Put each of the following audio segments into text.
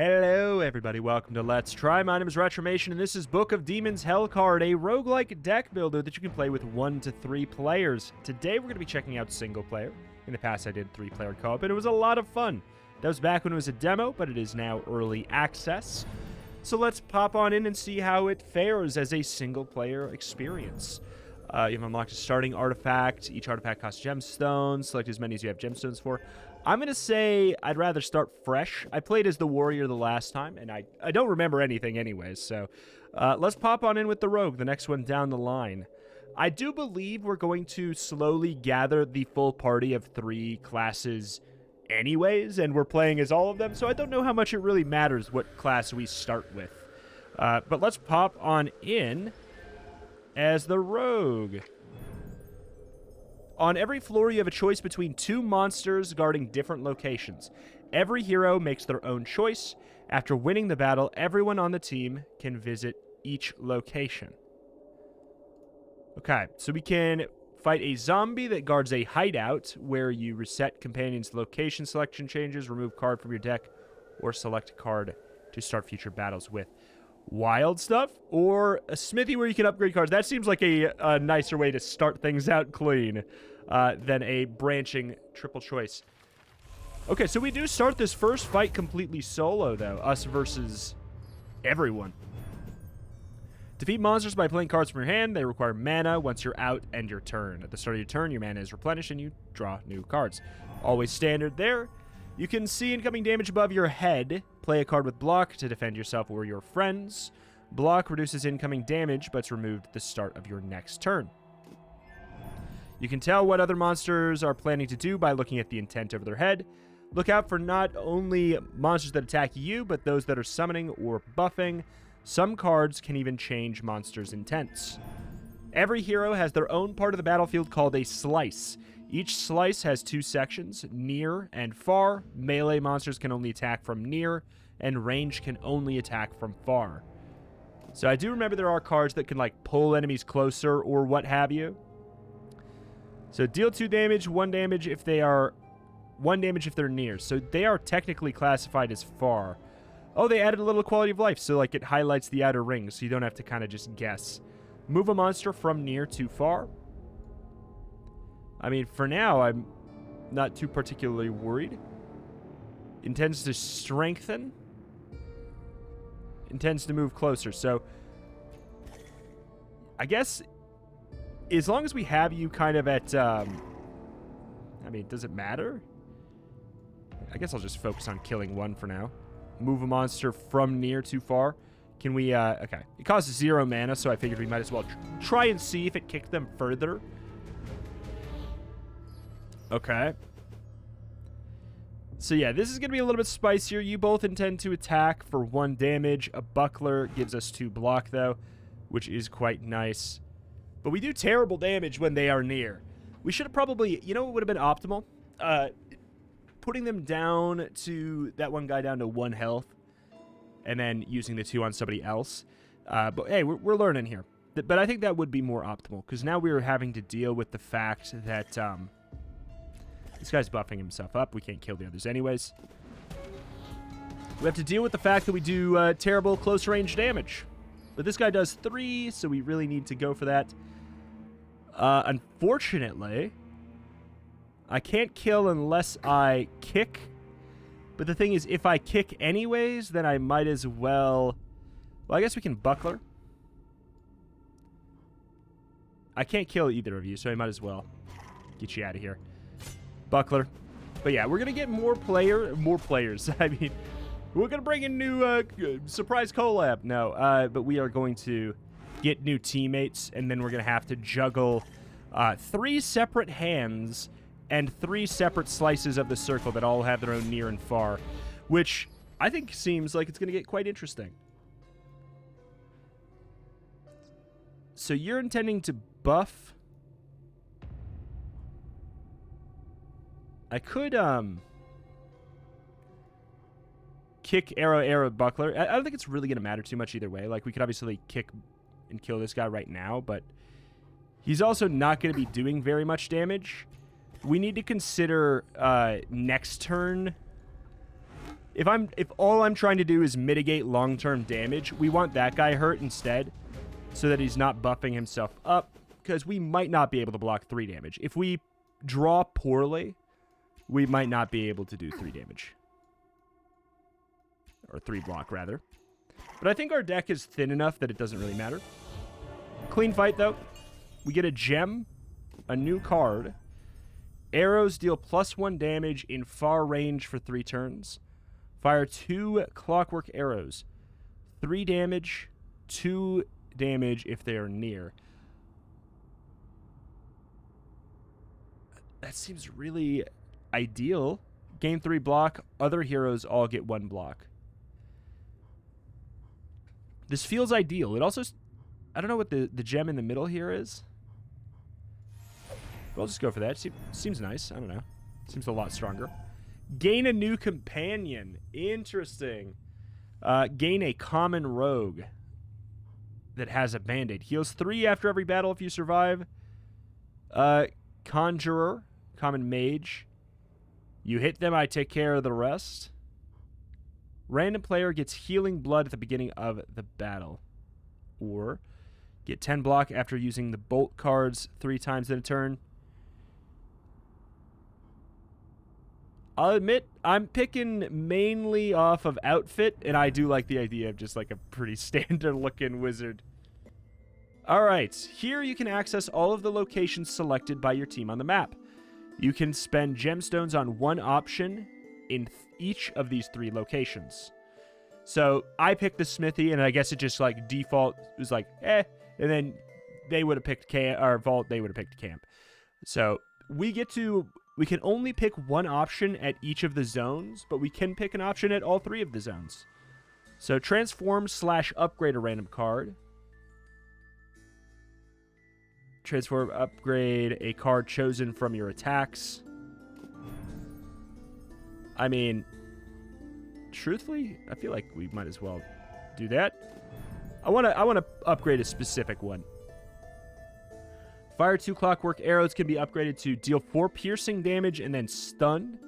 Hello everybody, welcome to Let's Try. My name is Retromation, and this is Book of Demons Hellcard, a roguelike deck builder that you can play with 1 to 3 players. Today we're going to be checking out single player. In the past I did 3-player co-op, and it was a lot of fun. That was back when it was a demo, but it is now early access. So let's pop on in and see how it fares as a single player experience. You have unlocked a starting artifact. Each artifact costs gemstones. Select as many as you have gemstones for. I'm going to say I'd rather start fresh. I played as the warrior the last time, and I don't remember anything anyways. So let's pop on in with the rogue, the next one down the line. I do believe we're going to slowly gather the full party of 3 classes anyways, and we're playing as all of them, so I don't know how much it really matters what class we start with. But let's pop on in as the rogue. On every floor, you have a choice between 2 monsters guarding different locations. Every hero makes their own choice. After winning the battle, everyone on the team can visit each location. Okay, so we can fight a zombie that guards a hideout, where you reset companions' location selection changes, remove card from your deck, or select a card to start future battles with. Wild stuff, or a smithy where you can upgrade cards. That seems like a nicer way to start things out clean than a branching triple choice. Okay, so we do start this first fight completely solo, though. Us versus everyone. Defeat monsters by playing cards from your hand. They require mana once you're out and your turn. At the start of your turn, your mana is replenished and you draw new cards. Always standard there. You can see incoming damage above your head. Play a card with block to defend yourself or your friends. Block reduces incoming damage, but it's removed at the start of your next turn. You can tell what other monsters are planning to do by looking at the intent over their head. Look out for not only monsters that attack you, but those that are summoning or buffing. Some cards can even change monsters' intents. Every hero has their own part of the battlefield called a slice. Each slice has 2 sections, near and far. Melee monsters can only attack from near, and range can only attack from far. So I do remember there are cards that can like pull enemies closer or what have you. So deal 2 damage, 1 damage if they are 1 damage if they're near. So they are technically classified as far. Oh, they added a little quality of life, so like it highlights the outer ring, so you don't have to kind of just guess. Move a monster from near to far. I mean, for now, I'm not too particularly worried. Intends to strengthen. Intends to move closer. So, I guess, as long as we have you kind of at, I mean, does it matter? I guess I'll just focus on killing 1 for now. Move a monster from near to far. Can we, okay. It costs 0 mana, so I figured we might as well try and see if it kicked them further. Okay. So yeah, this is going to be a little bit spicier. You both intend to attack for 1 damage. A buckler gives us 2 block, though, which is quite nice. But we do terrible damage when they are near. We should have probably, you know what would have been optimal? Putting them down to, that one guy down to 1 health, and then using the 2 on somebody else. But hey, we're learning here. But I think that would be more optimal, because now we're having to deal with the fact that, this guy's buffing himself up. We can't kill the others anyways. We have to deal with the fact that we do terrible close range damage. But this guy does 3, so we really need to go for that. Unfortunately, I can't kill unless I kick. But the thing is, if I kick anyways, then I might as well... Well, I guess we can buckler. I can't kill either of you, so I might as well get you out of here. Buckler. But yeah, we're going to get more players. I mean, we're going to bring in new surprise collab. No, but we are going to get new teammates, and then we're going to have to juggle 3 separate hands and 3 separate slices of the circle that all have their own near and far, which I think seems like it's going to get quite interesting. So you're intending to buff... I could, kick, arrow, buckler. I don't think it's really going to matter too much either way. Like, we could obviously kick and kill this guy right now, but he's also not going to be doing very much damage. We need to consider, next turn, If all I'm trying to do is mitigate long-term damage, we want that guy hurt instead, so that he's not buffing himself up, because we might not be able to block 3 damage. If we draw poorly, we might not be able to do 3 damage. Or 3 block, rather. But I think our deck is thin enough that it doesn't really matter. Clean fight, though. We get a gem, a new card. Arrows deal +1 damage in far range for 3 turns. Fire 2 clockwork arrows. 3 damage, 2 damage if they are near. That seems really ideal. Gain 3 block. Other heroes all get 1 block. This feels ideal. It also... I don't know what the gem in the middle here is. But I'll just go for that. Seems nice. I don't know. Seems a lot stronger. Gain a new companion. Interesting. Gain a common rogue that has a band-aid. Heals 3 after every battle if you survive. Conjurer. Common mage. You hit them, I take care of the rest. Random player gets healing blood at the beginning of the battle. Or get 10 block after using the bolt cards 3 times in a turn. I'll admit, I'm picking mainly off of outfit, and I do like the idea of just like a pretty standard-looking wizard. Alright, here you can access all of the locations selected by your team on the map. You can spend gemstones on one option in each of these 3 locations. So I picked the smithy, and I guess it just like default was like, and then they would have picked camp, or vault, they would have picked camp. So we can only pick one option at each of the zones, but we can pick an option at all 3 of the zones. So transform/upgrade a random card. Transform, upgrade a card chosen from your attacks. I mean, truthfully, I feel like we might as well do that. I want to upgrade a specific one. Fire 2 clockwork arrows can be upgraded to deal 4 piercing damage and then stun.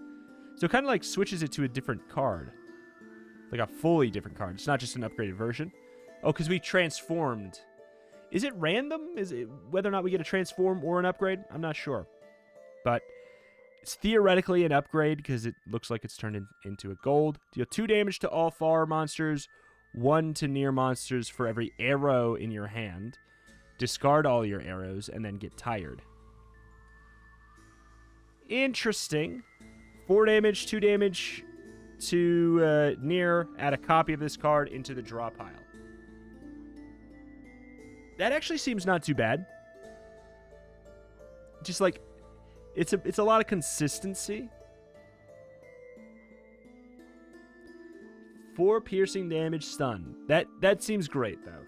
So it kind of like switches it to a different card. Like a fully different card. It's not just an upgraded version. Oh, because we transformed. Is it random? Is it whether or not we get a transform or an upgrade? I'm not sure. But it's theoretically an upgrade because it looks like it's turned into a gold. Deal 2 damage to all far monsters, 1 to near monsters for every arrow in your hand. Discard all your arrows and then get tired. Interesting. 4 damage, 2 damage to near. Add a copy of this card into the draw pile. That actually seems not too bad. Just like, it's a lot of consistency. 4 piercing damage, stun. That seems great though.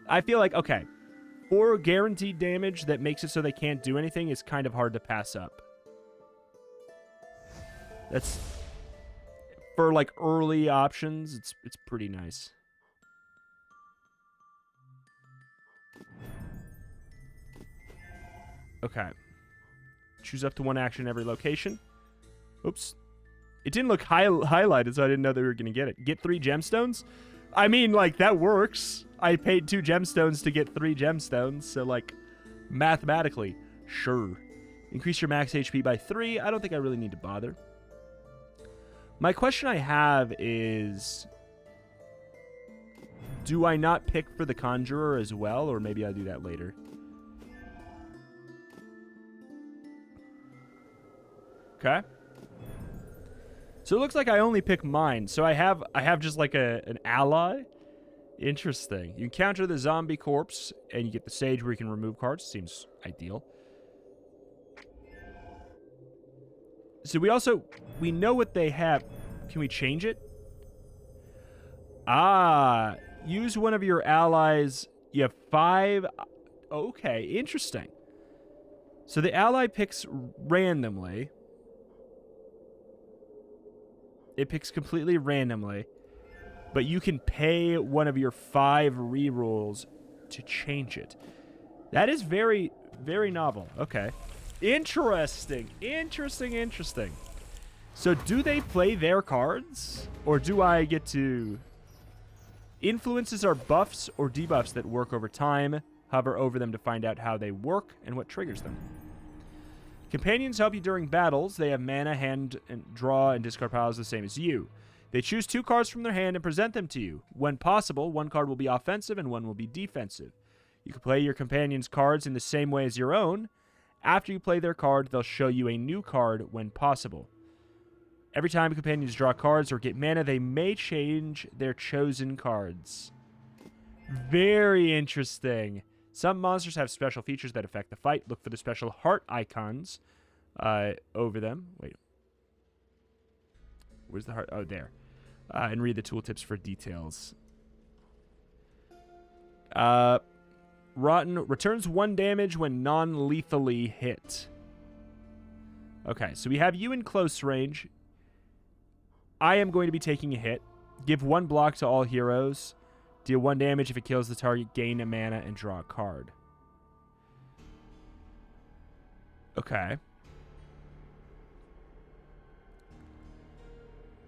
I feel like, okay, 4 guaranteed damage that makes it so they can't do anything is kind of hard to pass up. That's, for like early options, it's pretty nice. Okay. Choose up to 1 action in every location. Oops. It didn't look highlighted, so I didn't know they were going to get it. Get 3 gemstones? I mean, like, that works. I paid 2 gemstones to get 3 gemstones, so, like, mathematically, sure. Increase your max HP by 3. I don't think I really need to bother. My question I have is, do I not pick for the Conjurer as well, or maybe I'll do that later? Okay. So it looks like I only pick mine. So I have just like an ally. Interesting. You encounter the zombie corpse and you get the stage where you can remove cards. Seems ideal. So we know what they have. Can we change it? Ah, use one of your allies. You have 5. Okay, interesting. So the ally picks randomly. It picks completely randomly, but you can pay one of your 5 rerolls to change it. That is very, very novel. Okay. Interesting. Interesting, interesting. So do they play their cards? Or do I get to... Influences are buffs or debuffs that work over time. Hover over them to find out how they work and what triggers them. Companions help you during battles. They have mana, hand, and draw, and discard piles the same as you. They choose 2 cards from their hand and present them to you. When possible, 1 card will be offensive and 1 will be defensive. You can play your companion's cards in the same way as your own. After you play their card, they'll show you a new card when possible. Every time companions draw cards or get mana, they may change their chosen cards. Very interesting. Some monsters have special features that affect the fight. Look for the special heart icons over them. Wait. Where's the heart? Oh, there. And read the tooltips for details. Rotten returns 1 damage when non-lethally hit. Okay, so we have you in close range. I am going to be taking a hit. Give 1 block to all heroes. Deal 1 damage if it kills the target. Gain a mana and draw a card. Okay.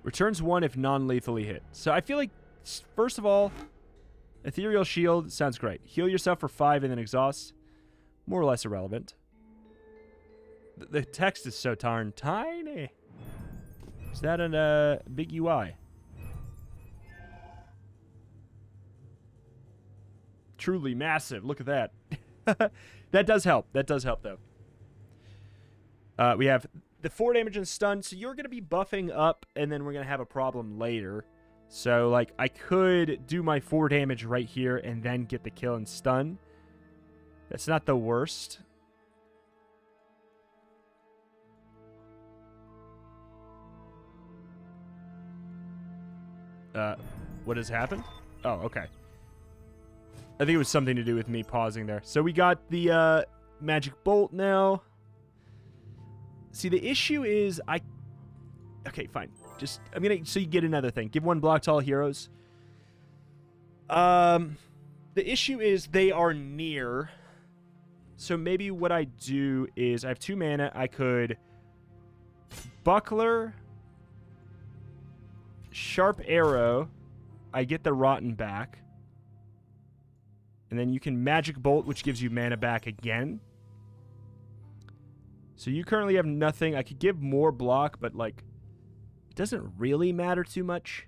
Returns 1 if non-lethally hit. So I feel like, first of all, Ethereal Shield sounds great. Heal yourself for 5 and then exhaust. More or less irrelevant. The text is so darn tiny. Is that a big UI? Truly massive. Look at that. That does help. That does help, though. We have the 4 damage and stun. So you're going to be buffing up, and then we're going to have a problem later. So, like, I could do my 4 damage right here and then get the kill and stun. That's not the worst. What has happened? Oh, okay. I think it was something to do with me pausing there. So we got the magic bolt now. See, the issue is okay, fine. Just so you get another thing. Give 1 block to all heroes. The issue is they are near. So maybe what I do is I have 2 mana. I could buckler, sharp arrow. I get the rotten back. And then you can magic bolt, which gives you mana back again. So you currently have nothing. I could give more block, but like, it doesn't really matter too much.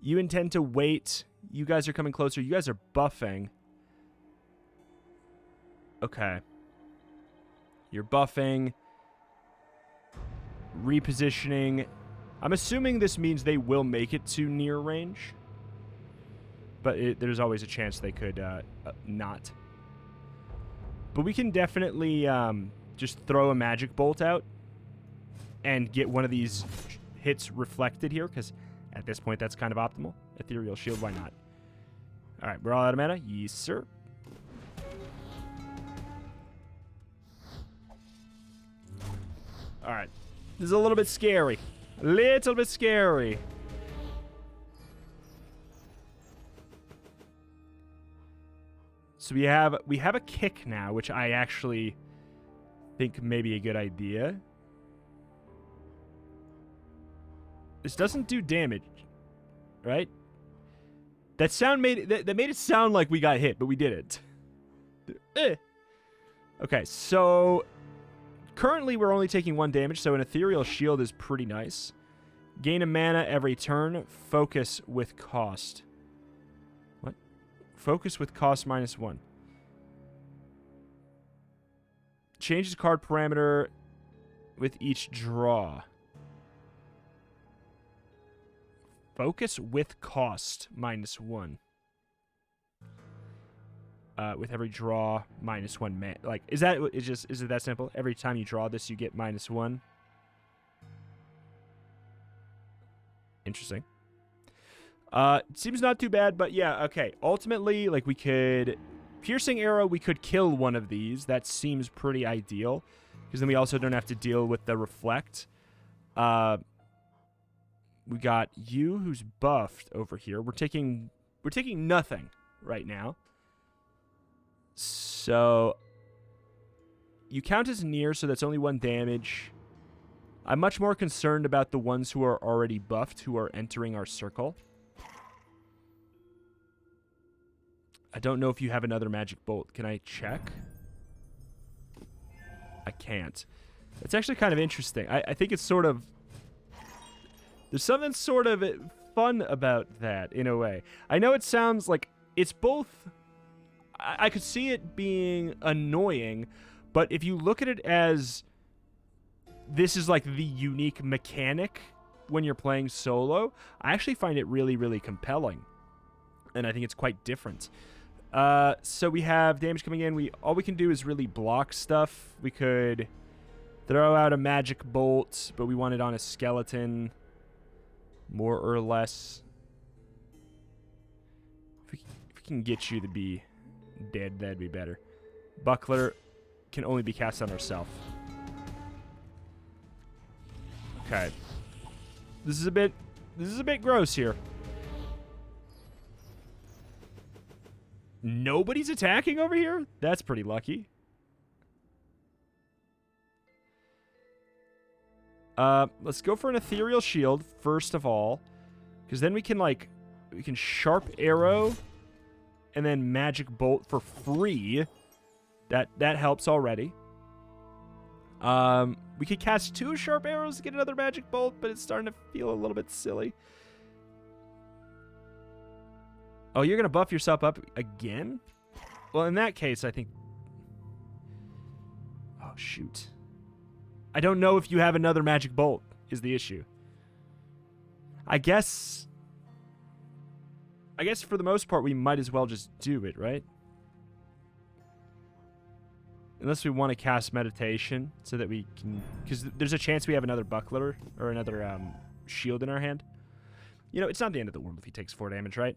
You intend to wait. You guys are coming closer. You guys are buffing. Okay. You're buffing. Repositioning. I'm assuming this means they will make it to near range. But there's always a chance they could not. But we can definitely just throw a magic bolt out and get one of these hits reflected here, because at this point that's kind of optimal. Ethereal Shield, why not? All right, we're all out of mana? Yes, sir. All right. This is a little bit scary. A little bit scary. So we have a kick now, which I actually think may be a good idea. This doesn't do damage, right? That made it sound like we got hit, but we didn't. Okay, so currently we're only taking 1 damage, so an Ethereal Shield is pretty nice. Gain a mana every turn. Focus with cost. What? Focus with cost -1. Changes card parameter with each draw. Focus with cost -1. With every draw -1. Like, is it that simple? Every time you draw this, you get -1. Interesting. Seems not too bad, but yeah, okay. Ultimately, like, we could piercing arrow. We could kill one of these. That seems pretty ideal, because then we also don't have to deal with the reflect. We got you, who's buffed over here. We're taking nothing right now. So you count as near, so that's only 1 damage. I'm much more concerned about the ones who are already buffed, who are entering our circle. I don't know if you have another magic bolt. Can I check? I can't. It's actually kind of interesting. I think it's sort of... There's something sort of fun about that, in a way. I know it sounds like it's both... I could see it being annoying, but if you look at it as... This is like the unique mechanic when you're playing solo, I actually find it really, really compelling. And I think it's quite different. So we have damage coming in. All we can do is really block stuff. We could throw out a magic bolt, but we want it on a skeleton, more or less. If we can get you to be dead, that'd be better. Buckler can only be cast on ourselves. Okay. This is a bit gross here. Nobody's attacking over here? That's pretty lucky. Let's go for an ethereal shield first of all, because then we can sharp arrow and then magic bolt for free. That helps already. We could cast 2 sharp arrows to get another magic bolt, but it's starting to feel a little bit silly. Oh, you're going to buff yourself up again? Well, in that case, I think... Oh, shoot. I don't know if you have another magic bolt, is the issue. I guess for the most part, we might as well just do it, right? Unless we want to cast meditation so that we can... Because there's a chance we have another buckler or another shield in our hand. You know, it's not the end of the world if he takes 4 damage, right?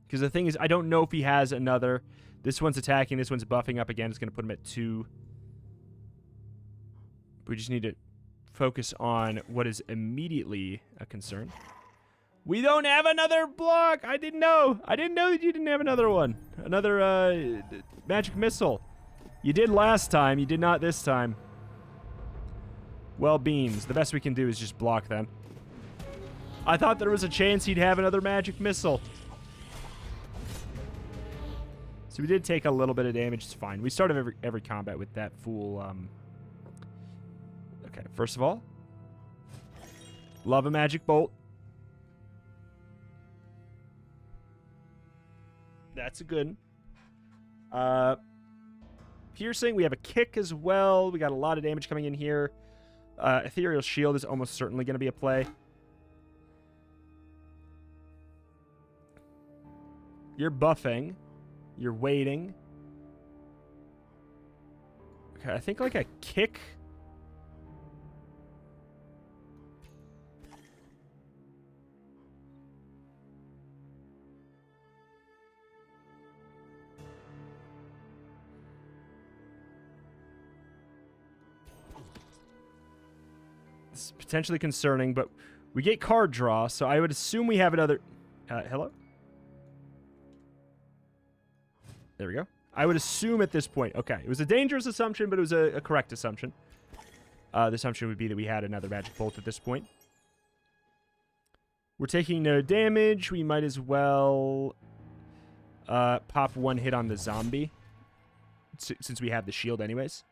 Because the thing is, I don't know if he has another... This one's attacking, this one's buffing up again. It's going to put him at 2. We just need to focus on what is immediately a concern. We don't have another block! I didn't know! I didn't know that you didn't have another one. Another magic missile. You did last time, you did not this time. Well, beans. The best we can do is just block then. I thought there was a chance he'd have another magic missile. So we did take a little bit of damage. It's fine. We started every combat with that full... Okay, first of all, love a magic bolt. That's a good one. Piercing, we have a kick as well. We got a lot of damage coming in here. Ethereal shield is almost certainly going to be a play. You're buffing. You're waiting. Okay, I think like a kick. It's potentially concerning, but we get card draw, so I would assume we have another... hello? There we go. I would assume at this point... Okay, it was a dangerous assumption, but it was a correct assumption. The assumption would be that we had another magic bolt at this point. We're taking no damage. We might as well pop 1 hit on the zombie, since we have the shield anyways.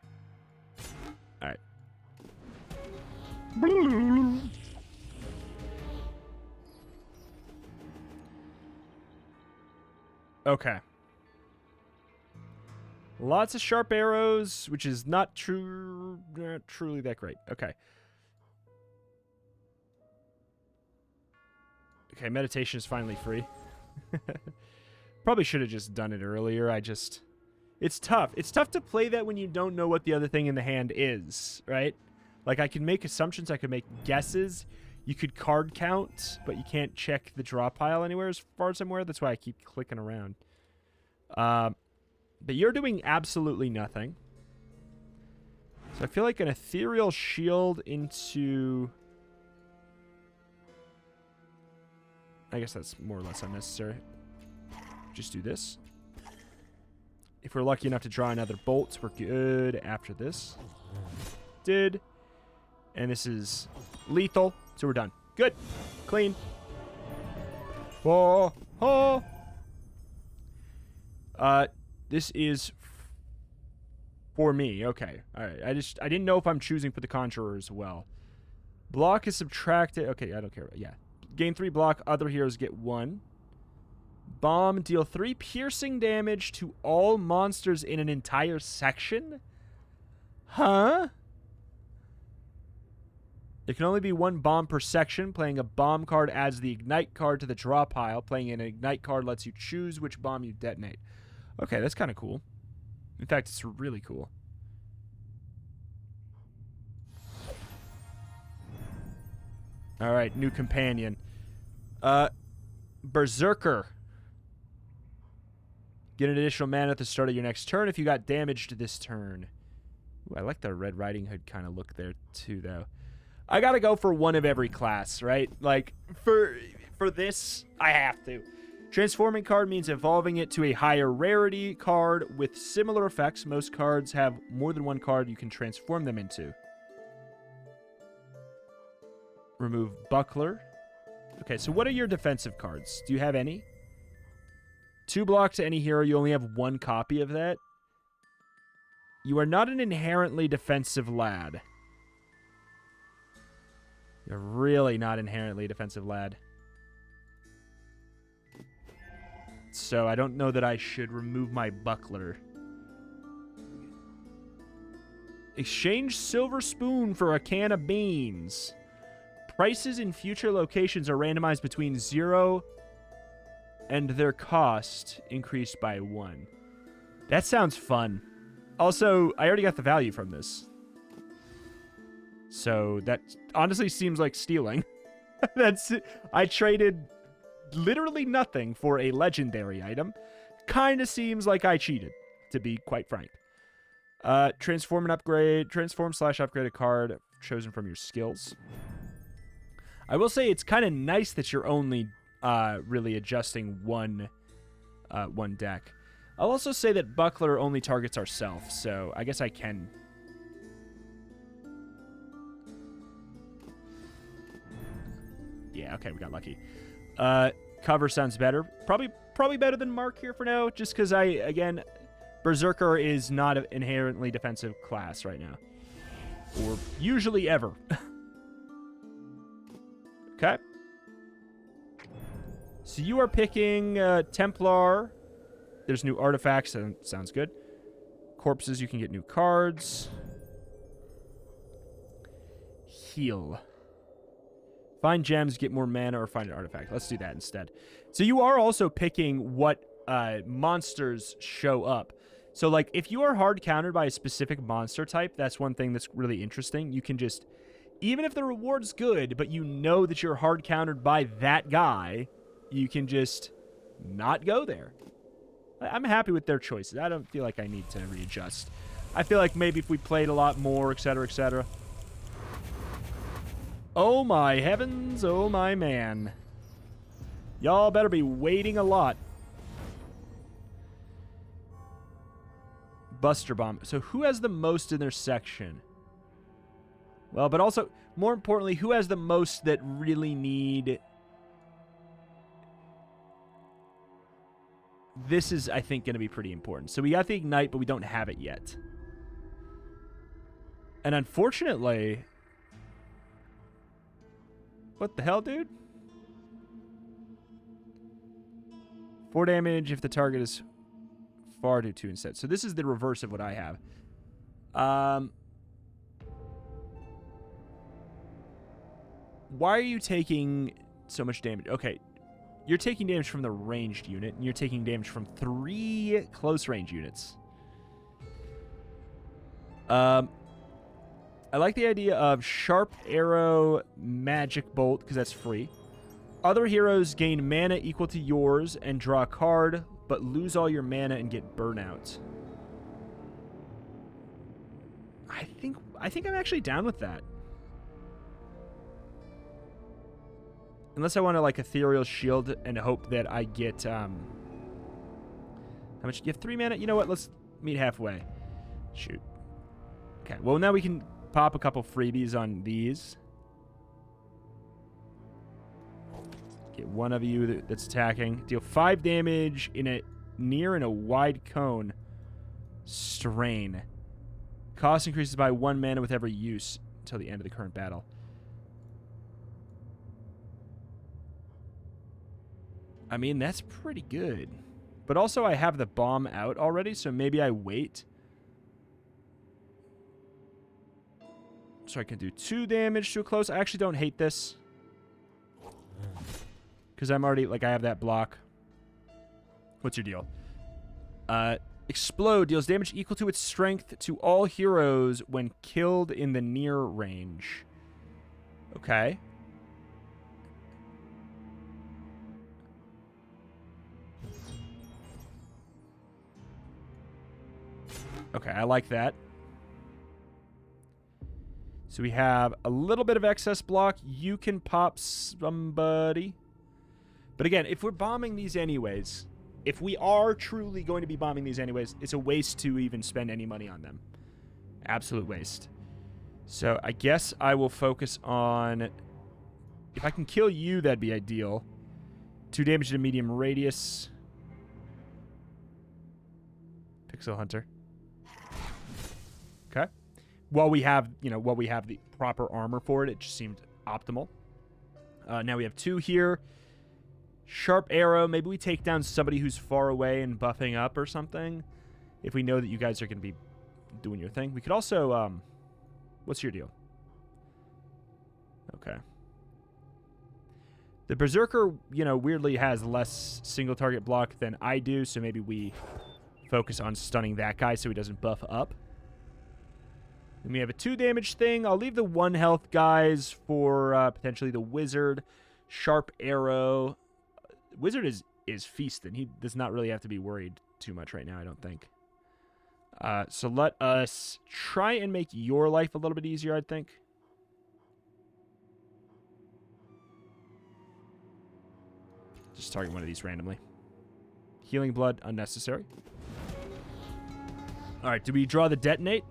All right. Okay. Lots of sharp arrows, which is not truly that great. Okay. Okay, meditation is finally free. Probably should have just done it earlier. It's tough. It's tough to play that when you don't know what the other thing in the hand is, right? Like, I can make assumptions, I could make guesses. You could card count, but you can't check the draw pile anywhere as far as I'm aware. That's why I keep clicking around. But you're doing absolutely nothing. So I feel like an ethereal shield into... I guess that's more or less unnecessary. Just do this. If we're lucky enough to draw another bolt, we're good after this. Did. And this is lethal, so we're done. Good. Clean. Oh, oh. This is for me. Okay. All right. I didn't know if I'm choosing for the Conjurer as well. Block is subtracted. Okay, I don't care. Yeah. Gain 3 block. Other heroes get 1. Bomb. Deal 3 piercing damage to all monsters in an entire section? Huh? There can only be 1 bomb per section. Playing a bomb card adds the ignite card to the draw pile. Playing an ignite card lets you choose which bomb you detonate. Okay, that's kind of cool. In fact, it's really cool. All right, new companion. Berserker. Get an additional mana at the start of your next turn if you got damaged this turn. Ooh, I like the Red Riding Hood kind of look there too, though. I gotta go for one of every class, right? Like, for this, I have to. Transforming card means evolving it to a higher rarity card with similar effects. Most cards have more than 1 card you can transform them into. Remove Buckler. Okay, so what are your defensive cards? Do you have any? 2 blocks to any hero. You only have 1 copy of that. You are not an inherently defensive lad. You're really not inherently a defensive lad. So I don't know that I should remove my Buckler. Exchange Silver Spoon for a can of beans. Prices in future locations are randomized between 0 and their cost increased by 1. That sounds fun. Also, I already got the value from this. So that honestly seems like stealing. I traded literally nothing for a legendary item. Kind of seems like I cheated, to be quite frank. Transform and upgrade. Transform/upgrade a card chosen from your skills. I will say it's kind of nice that you're only really adjusting one deck. I'll also say that Buckler only targets ourselves, so I guess I can. Yeah, okay, we got lucky. Cover sounds better. Probably better than Mark here for now, just because again, Berserker is not an inherently defensive class right now. Or usually ever. Okay. So you are picking Templar. There's new artifacts. Sounds good. Corpses, you can get new cards. Heal. Find gems, get more mana, or find an artifact. Let's do that instead. So you are also picking what monsters show up. So, like, if you are hard countered by a specific monster type, that's one thing that's really interesting. You can just, even if the reward's good, but you know that you're hard countered by that guy, you can just not go there. I'm happy with their choices. I don't feel like I need to readjust. I feel like maybe if we played a lot more, etc., etc. Oh my heavens, oh my man. Y'all better be waiting a lot. Buster Bomb. So who has the most in their section? Well, but also, more importantly, who has the most that really need... This is, I think, going to be pretty important. So we got the Ignite, but we don't have it yet. And unfortunately... What the hell, dude? 4 damage if the target is far to 2 instead. So this is the reverse of what I have. Why are you taking so much damage? Okay. You're taking damage from the ranged unit, and you're taking damage from 3 close range units. I like the idea of Sharp Arrow Magic Bolt, because that's free. Other heroes gain mana equal to yours and draw a card, but lose all your mana and get burnout. I think I'm actually down with that. Unless I want to, like, Ethereal Shield and hope that I get, how much? You have 3 mana? You know what? Let's meet halfway. Shoot. Okay, well, now we can pop a couple freebies on these. Get one of you that's attacking. Deal 5 damage in a near and a wide cone. Strain. Cost increases by 1 mana with every use until the end of the current battle. I mean, that's pretty good. But also, I have the bomb out already, so maybe I wait. So I can do 2 damage to a close. I actually don't hate this. Because I'm already, like, I have that block. What's your deal? Explode deals damage equal to its strength to all heroes when killed in the near range. Okay. Okay, I like that. So we have a little bit of excess block. You can pop somebody. But again, if we're bombing these anyways, if we are truly going to be bombing these anyways, it's a waste to even spend any money on them. Absolute waste. So I guess I will focus on... If I can kill you, that'd be ideal. 2 damage to medium radius. Pixel Hunter. Okay. While we have, while we have the proper armor for it, it just seemed optimal. Now we have 2 here. Sharp Arrow. Maybe we take down somebody who's far away and buffing up or something. If we know that you guys are going to be doing your thing. We could also, what's your deal? Okay. The Berserker, weirdly has less single target block than I do, so maybe we focus on stunning that guy so he doesn't buff up. Then we have a 2 damage thing. I'll leave the 1 health guys for potentially the Wizard. Sharp Arrow. Wizard is feasting. He does not really have to be worried too much right now, I don't think. So let us try and make your life a little bit easier, I think. Just target one of these randomly. Healing Blood, unnecessary. All right, do we draw the Detonate?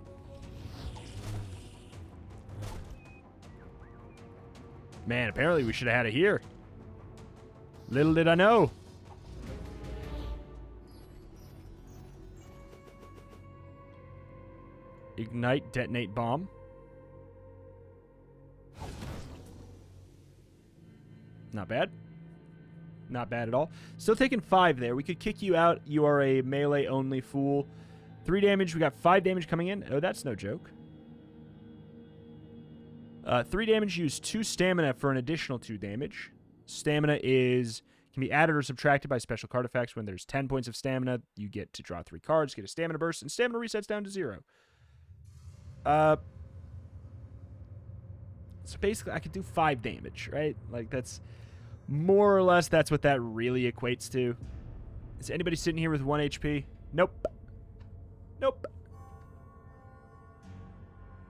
Man, apparently we should have had it here. Little did I know. Ignite, detonate bomb. Not bad. Not bad at all. Still taking 5 there. We could kick you out. You are a melee-only fool. 3 damage. We got 5 damage coming in. Oh, that's no joke. 3 damage. Use 2 stamina for an additional 2 damage. Stamina can be added or subtracted by special card effects. When there's 10 points of stamina, you get to draw 3 cards, get a stamina burst, and stamina resets down to 0. So basically, I could do 5 damage, right? Like, that's more or less that's what that really equates to. Is anybody sitting here with 1 HP? Nope. Nope.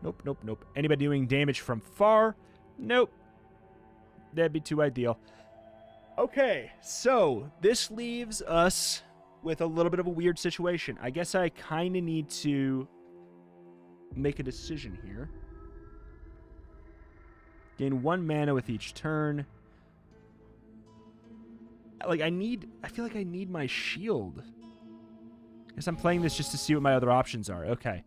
Nope, nope, nope. Anybody doing damage from far? Nope. That'd be too ideal. Okay, so this leaves us with a little bit of a weird situation. I guess I kind of need to make a decision here. Gain 1 mana with each turn. Like, I feel like I need my shield. I guess I'm playing this just to see what my other options are. Okay.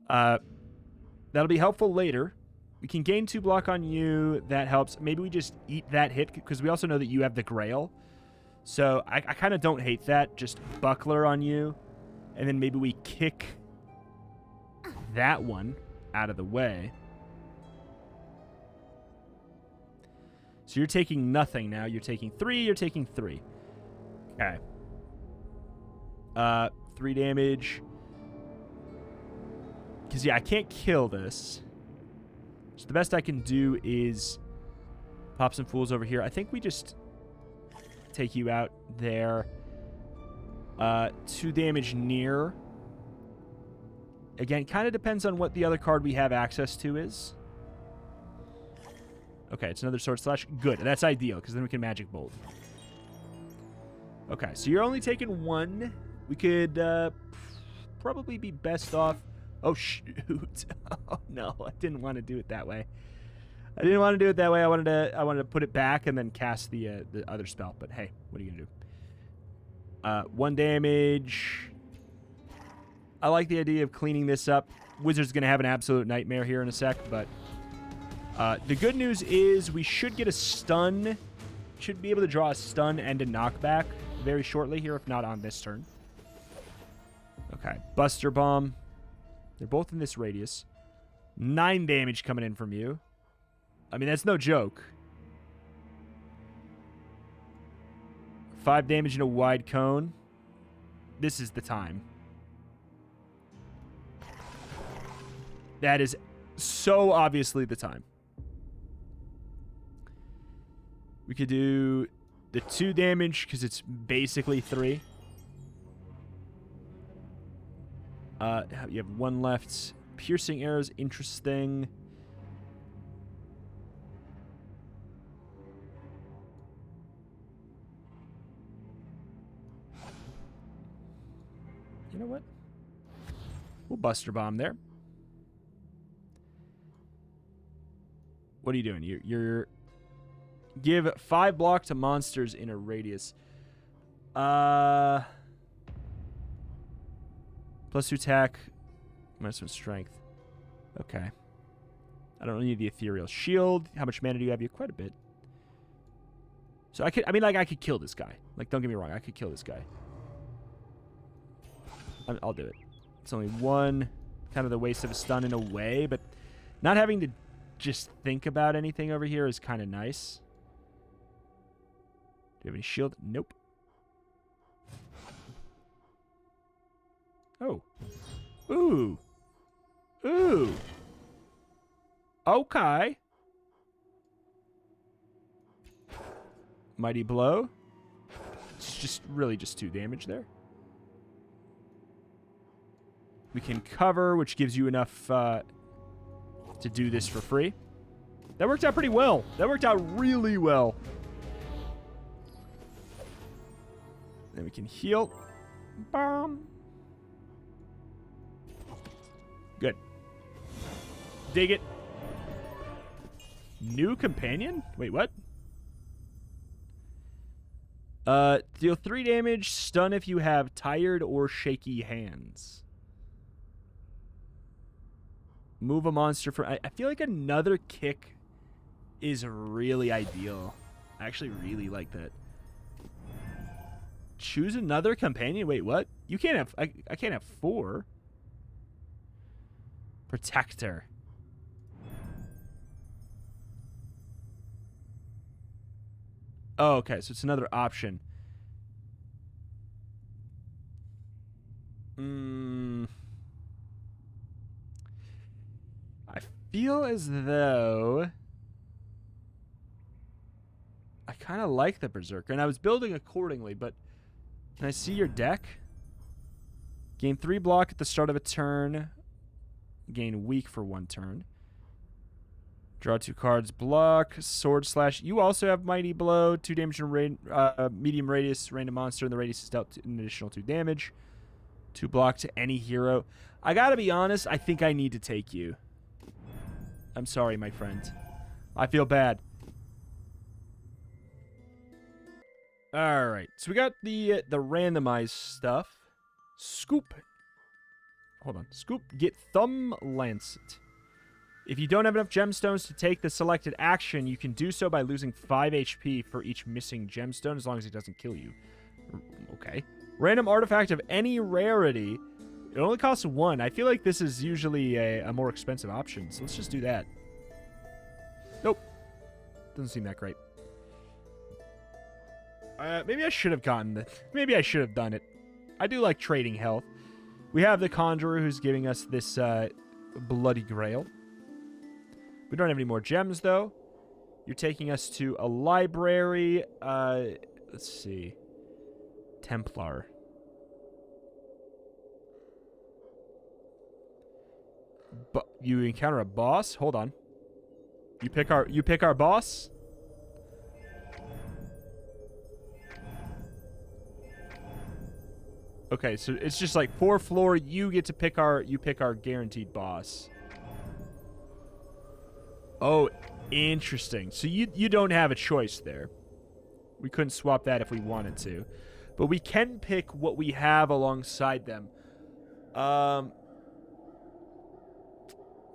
That'll be helpful later. We can gain 2 block on you. That helps. Maybe we just eat that hit, because we also know that you have the Grail. So I kind of don't hate that. Just Buckler on you. And then maybe we kick that one out of the way. So you're taking nothing now. You're taking 3. You're taking 3. Okay. 3 damage. Because, yeah, I can't kill this. So the best I can do is pop some fools over here. I think we just take you out there. 2 damage near. Again, kind of depends on what the other card we have access to is. Okay, it's another Sword Slash. Good, that's ideal, because then we can Magic Bolt. Okay, so you're only taking 1. We could probably be best off Oh, shoot. Oh, no. I didn't want to do it that way. I didn't want to do it that way. I wanted to put it back and then cast the other spell. But hey, what are you going to do? 1 damage. I like the idea of cleaning this up. Wizard's going to have an absolute nightmare here in a sec, but the good news is we should get a stun. Should be able to draw a stun and a knockback very shortly here, if not on this turn. Okay, Buster Bomb. They're both in this radius. 9 damage coming in from you. I mean, that's no joke. 5 damage in a wide cone. This is the time. That is so obviously the time. We could do the 2 damage because it's basically 3. You have 1 left. Piercing arrows, interesting. You know what? We'll Buster Bomb there. What are you doing? You're give 5 block to monsters in a radius. Plus 2 attack, -1 strength. Okay. I don't need the ethereal shield. How much mana do you have? You have quite a bit. So I could kill this guy. Like, don't get me wrong, I could kill this guy. I'll do it. It's only 1, kind of the waste of a stun in a way, but not having to just think about anything over here is kind of nice. Do you have any shield? Nope. Oh. Ooh. Ooh. Okay. Mighty Blow. It's just really just 2 damage there. We can cover, which gives you enough to do this for free. That worked out pretty well. That worked out really well. Then we can heal. Bomb. Good. Dig it. New companion? Wait, what? Deal 3 damage. Stun if you have tired or shaky hands. Move a monster for... I feel like another kick is really ideal. I actually really like that. Choose another companion? Wait, what? You can't have... I can't have 4. Protector. Oh, okay. So it's another option. I feel as though I kind of like the Berserker, and I was building accordingly, but can I see your deck? Gain 3 block at the start of a turn. Gain weak for 1 turn. Draw 2 cards. Block. Sword Slash. You also have Mighty Blow. 2 damage in medium radius. Random monster, and the radius is dealt an additional 2 damage. 2 block to any hero. I gotta be honest, I think I need to take you. I'm sorry, my friend. I feel bad. Alright, so we got the randomized stuff. Scoop. Hold on. Scoop. Get Thumb Lancet. If you don't have enough gemstones to take the selected action, you can do so by losing 5 HP for each missing gemstone, as long as it doesn't kill you. Okay. Random artifact of any rarity. It only costs 1. I feel like this is usually a more expensive option, so let's just do that. Nope. Doesn't seem that great. Maybe I should have gotten it. Maybe I should have done it. I do like trading health. We have the Conjurer who's giving us this Bloody Grail. We don't have any more gems, though. You're taking us to a library. Let's see. Templar. But you encounter a boss? Hold on. You pick our boss? Okay, so it's just like 4th floor. You get to pick our guaranteed boss. Oh, interesting. So you don't have a choice there. We couldn't swap that if we wanted to, but we can pick what we have alongside them.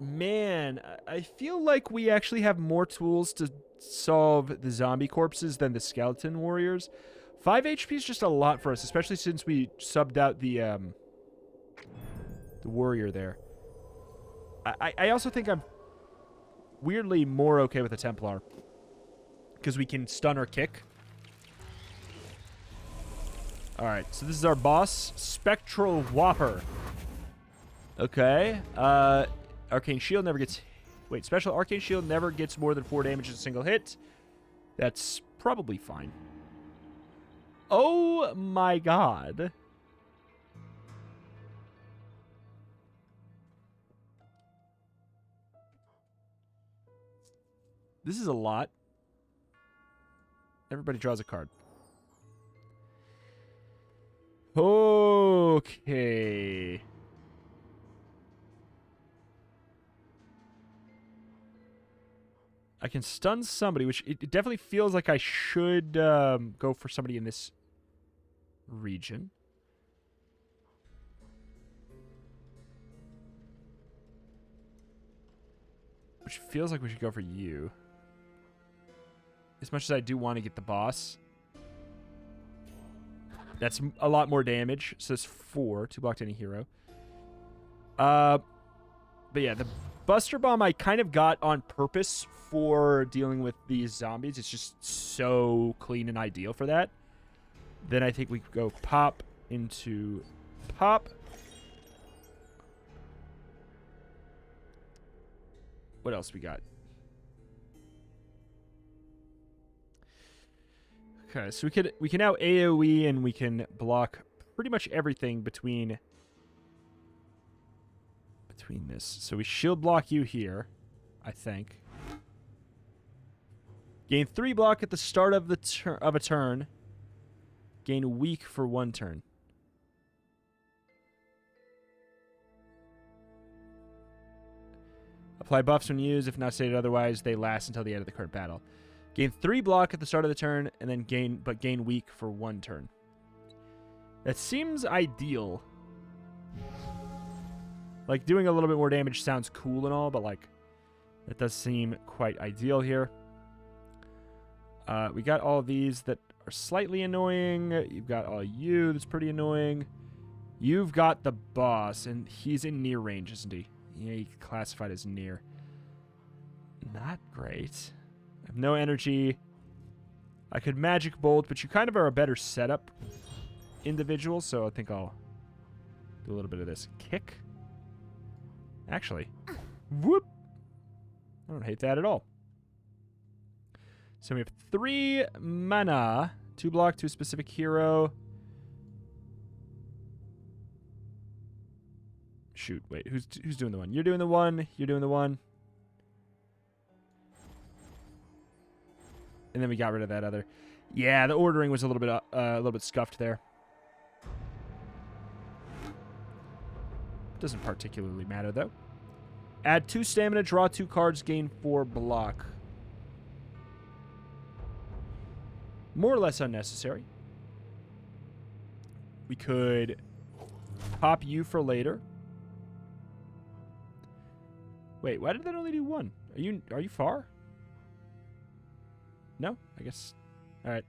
Man, I feel like we actually have more tools to solve the zombie corpses than the skeleton warriors. 5 HP is just a lot for us, especially since we subbed out the warrior there. I also think I'm weirdly more okay with the Templar because we can stun or kick. All right, so this is our boss, Spectral Whopper. Okay, Arcane Shield never gets... Wait, Special Arcane Shield never gets more than 4 damage in a single hit. That's probably fine. Oh my god. This is a lot. Everybody draws a card. Okay. I can stun somebody, which it definitely feels like I should go for somebody in this region. Which feels like we should go for you. As much as I do want to get the boss. That's a lot more damage. So it's 4. 2 blocked any hero. But yeah, the Buster Bomb I kind of got on purpose for dealing with these zombies. It's just so clean and ideal for that. Then I think we could go pop into pop. What else we got? Okay, so we can now AoE and we can block pretty much everything between this. So we shield block you here, I think. Gain 3 block at the start of a turn. Gain weak for 1 turn. Apply buffs when used. If not stated otherwise, they last until the end of the current battle. Gain 3 block at the start of the turn, and then gain weak for 1 turn. That seems ideal. Like, doing a little bit more damage sounds cool and all, but, like, that does seem quite ideal here. We got all these that are slightly annoying. You've got all you that's pretty annoying. You've got the boss, and he's in near range, isn't he? Yeah, he's classified as near. Not great. I have no energy. I could Magic Bolt, but you kind of are a better setup individual, so I think I'll do a little bit of this. Kick? Actually. Whoop! I don't hate that at all. So we have 3 mana. 2 block to a specific hero. Shoot, wait, who's doing the one? You're doing the one. You're doing the one. And then we got rid of that other. Yeah, the ordering was a little bit scuffed there. Doesn't particularly matter though. Add 2 stamina, draw 2 cards, gain 4 block. More or less unnecessary. We could pop you for later. Wait, why did that only do 1? Are you far? No? I guess. Alright.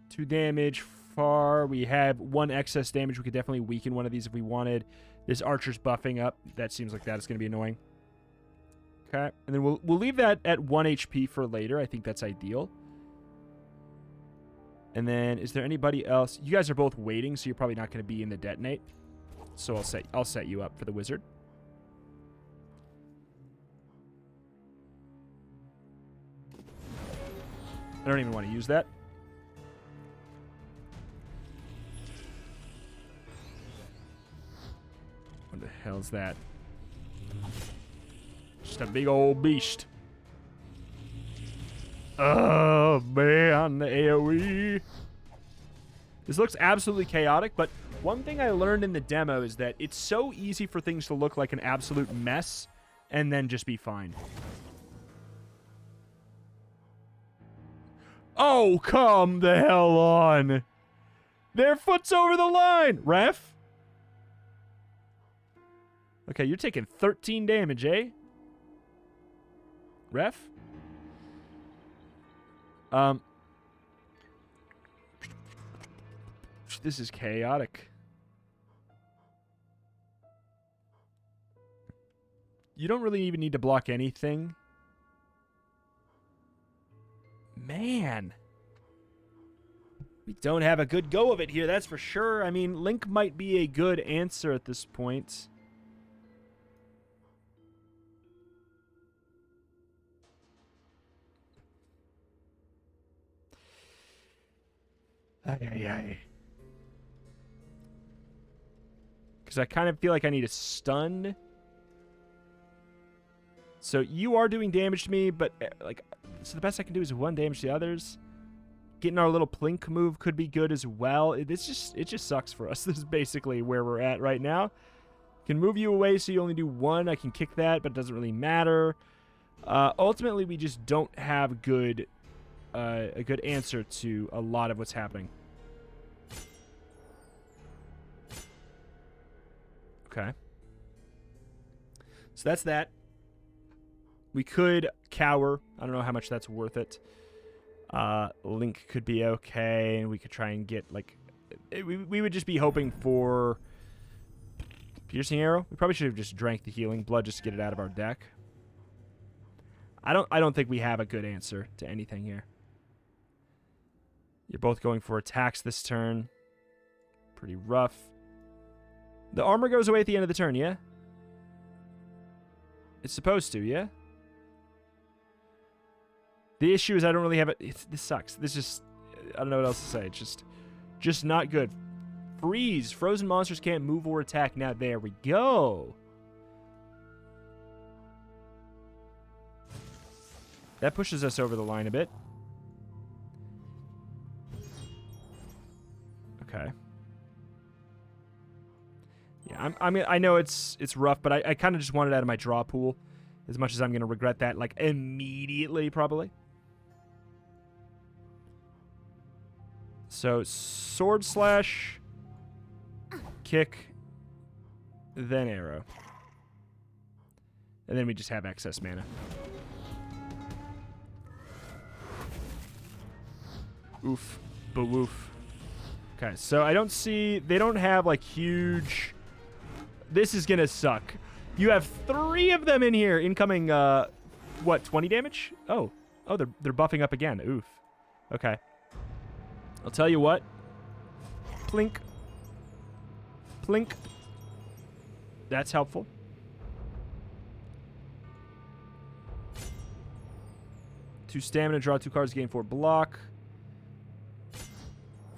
2 damage, far. We have 1 excess damage. We could definitely weaken one of these if we wanted. This archer's buffing up. That seems like that is going to be annoying. Okay. And then we'll leave that at 1 HP for later. I think that's ideal. And then, is there anybody else? You guys are both waiting, so you're probably not going to be in the detonate. So I'll set you up for the wizard. I don't even want to use that. What the hell's that? Just a big old beast. Oh, man, the AoE. This looks absolutely chaotic, but one thing I learned in the demo is that it's so easy for things to look like an absolute mess and then just be fine. Oh, come the hell on. Their foot's over the line, ref. Okay, you're taking 13 damage, eh? Ref? This is chaotic. You don't really even need to block anything. Man. We don't have a good go of it here, that's for sure. I mean, Link might be a good answer at this point. Because I kind of feel like I need a stun. So you are doing damage to me, but like, so the best I can do is 1 damage to the others. Getting our little plink move could be good as well. It just sucks for us. This is basically where we're at right now. Can move you away so you only do 1. I can kick that, but it doesn't really matter. Ultimately, we just don't have a good answer to a lot of what's happening. Okay. So that's that. We could cower. I don't know how much that's worth it. Link could be okay, and we could try and get, like... We would just be hoping for... Piercing Arrow? We probably should have just drank the Healing Blood just to get it out of our deck. I don't think we have a good answer to anything here. You're both going for attacks this turn. Pretty rough. The armor goes away at the end of the turn, yeah? It's supposed to, yeah? The issue is I don't really have it. This sucks. This just... I don't know what else to say. It's just not good. Freeze. Frozen monsters can't move or attack. Now, there we go. That pushes us over the line a bit. Okay. Yeah, I mean, I know it's rough, but I kind of just want it out of my draw pool. As much as I'm going to regret that, like, immediately, probably. So, sword slash, kick, then arrow. And then we just have excess mana. Oof. Boo-woof. Okay, so I don't see... They don't have, like, huge... This is gonna suck. You have 3 of them in here. Incoming, what, 20 damage? Oh, they're buffing up again. Oof. Okay. I'll tell you what. Plink. Plink. That's helpful. Two stamina, draw 2 cards, gain 4 block.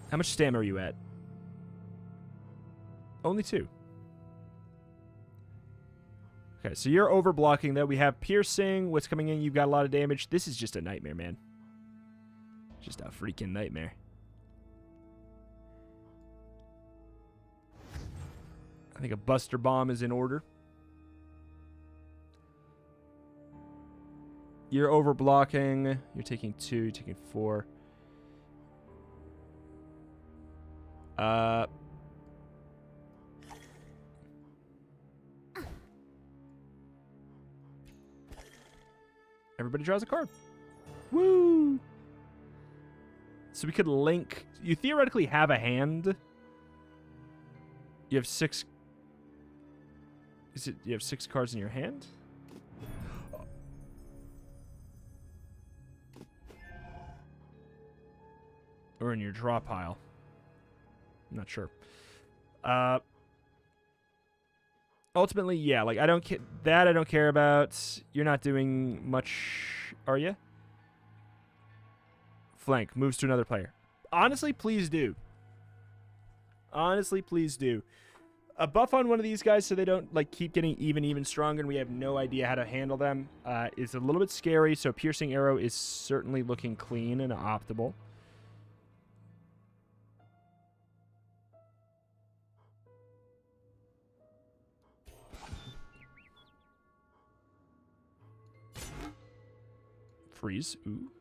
How much stamina are you at? Only 2. Okay, so you're over-blocking, though. We have piercing. What's coming in? You've got a lot of damage. This is just a nightmare, man. Just a freaking nightmare. I think a Buster Bomb is in order. You're over-blocking. You're taking 2. You're taking 4. Everybody draws a card. Woo! So we could link... You theoretically have a hand. You have 6... Is it... You have 6 cards in your hand? Or in your draw pile. I'm not sure. Ultimately, yeah, like, I don't care about. You're not doing much, are you? Flank moves to another player. Honestly, please do. Honestly, please do. A buff on one of these guys so they don't, like, keep getting even stronger and we have no idea how to handle them is a little bit scary, so Piercing Arrow is certainly looking clean and optimal. Freeze. Ooh.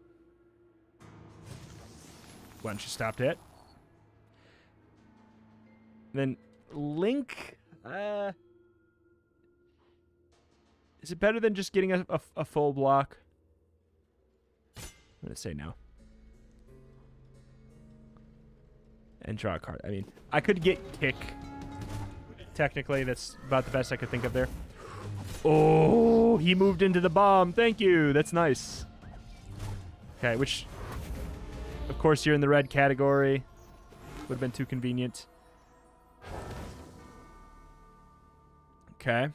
Why don't you stop that? Then Link. Is it better than just getting a full block? I'm going to say no. And draw a card. I mean, I could get Kick. Technically, that's about the best I could think of there. Oh, he moved into the bomb. Thank you. That's nice. Okay, which, of course, you're in the red category. Would have been too convenient. Okay.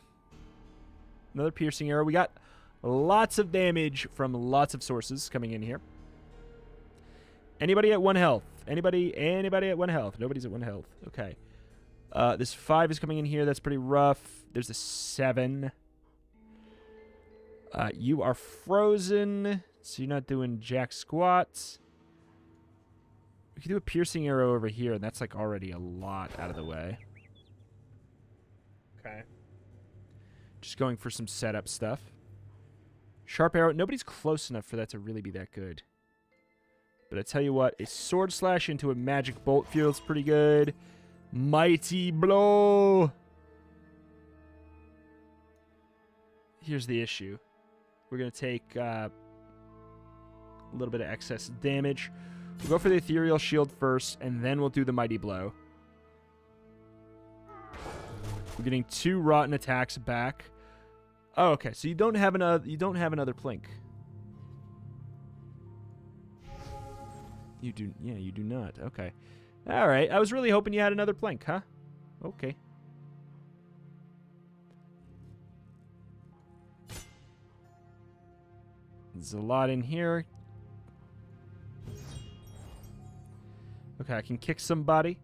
Another piercing arrow. We got lots of damage from lots of sources coming in here. Anybody at 1 health? Anybody at 1 health? Nobody's at 1 health. Okay. This 5 is coming in here. That's pretty rough. There's a 7. You are frozen, so you're not doing jack squats. We could do a piercing arrow over here, and that's like already a lot out of the way. Okay. Just going for some setup stuff. Sharp arrow. Nobody's close enough for that to really be that good. But I tell you what, a sword slash into a magic bolt feels pretty good. Mighty blow. Here's the issue. We're going to take a little bit of excess damage. We'll go for the ethereal shield first, and then we'll do the mighty blow. We're getting 2 rotten attacks back. Oh, okay. So you don't have another plink. You do, yeah, you do not. Okay. All right. I was really hoping you had another plink, huh? Okay. There's a lot in here. Okay, I can kick somebody.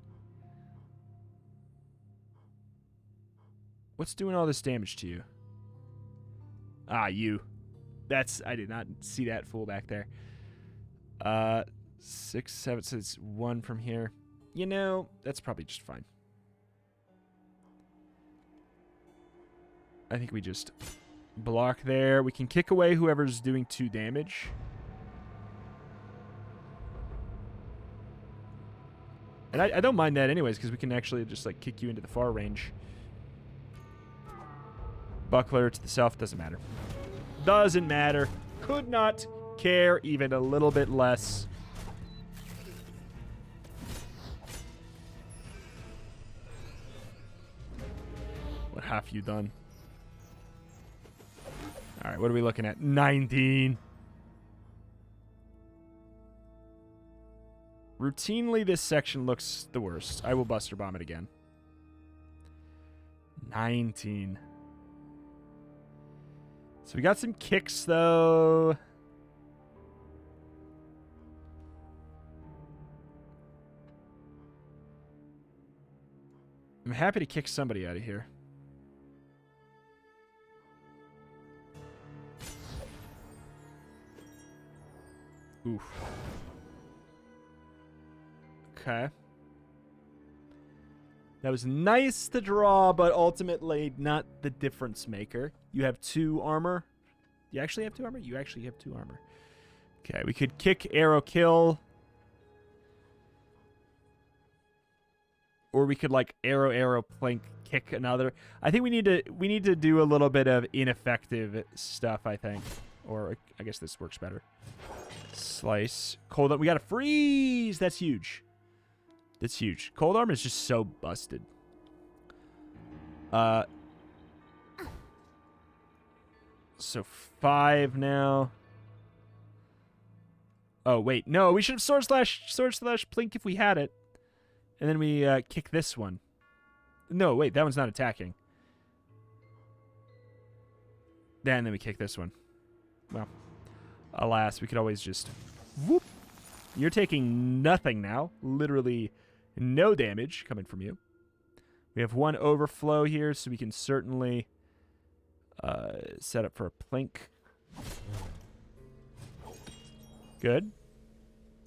What's doing all this damage to you? Ah, you. I did not see that fool back there. 6, 7, so it's 1 from here. You know, that's probably just fine. I think we just block there. We can kick away whoever's doing 2 damage. And I don't mind that anyways, because we can actually just like kick you into the far range. Buckler to the south, doesn't matter. Doesn't matter. Could not care even a little bit less. What have you done? All right, what are we looking at? 19. Routinely, this section looks the worst. I will Buster Bomb it again. 19. So we got some kicks, though. I'm happy to kick somebody out of here. Oof. Okay. That was nice to draw, but ultimately not the difference maker. You have 2 armor. You actually have 2 armor? You actually have 2 armor. Okay, we could kick, arrow, kill. Or we could like arrow, plank, kick another. I think we need to do a little bit of ineffective stuff, I think. Or I guess this works better. Slice. Cold. We got a freeze. That's huge. That's huge. Cold armor is just so busted. So 5 now. Oh wait, no. We should have sword slash plink if we had it, and then we kick this one. No, wait, that one's not attacking. And then we kick this one. Well, alas, we could always just whoop. You're taking nothing now. Literally no damage coming from you. We have 1 overflow here, so we can certainly set up for a plink. Good.